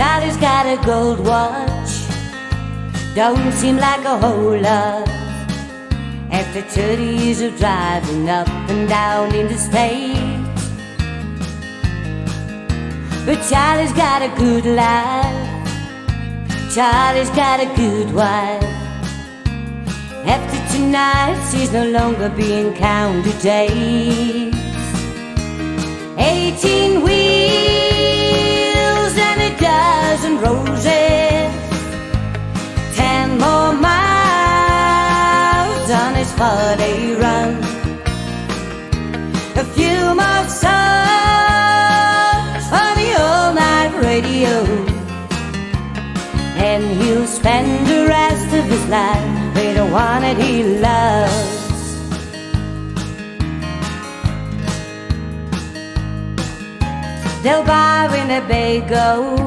Charlie's got a gold watch, don't seem like a whole lot. After 30 years of driving up and down interstate, but Charlie's got a good life, Charlie's got a good wife. After tonight, she's no longer being counted days. 18 wheels and a dozen roses, 10 more miles on his 4-day run, a few more songs on the all-night radio, and he'll spend the rest of his life with the one that he loves. They'll buy Winnebago,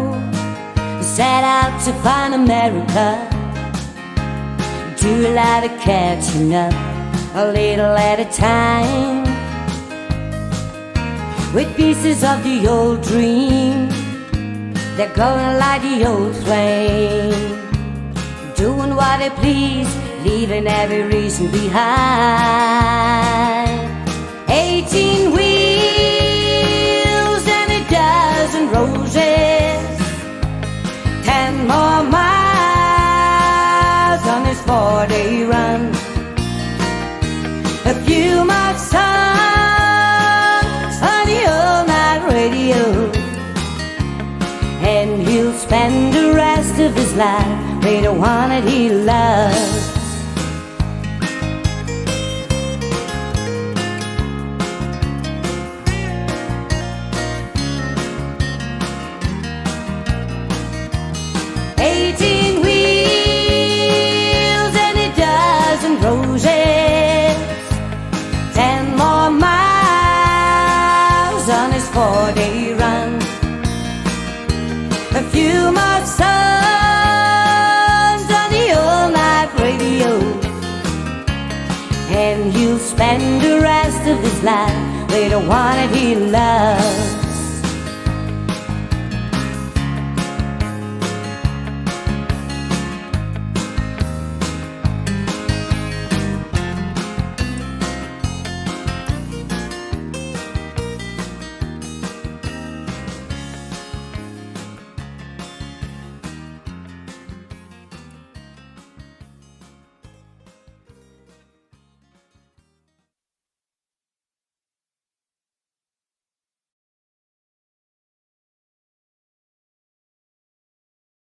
set out to find America, do a lot of catching up, a little at a time, with pieces of the old dream. They're gonna light the old flame, doing what they please, leaving every reason behind. 18 wheels and a dozen roses, 10 more miles on his 4-day run, a few more songs on the all-night radio, and he'll spend the rest of his life with the one that he loves. Roses, 10 more miles on his 4-day run, a few more songs on the all-night radio, and he'll spend the rest of his life with the one that he loves.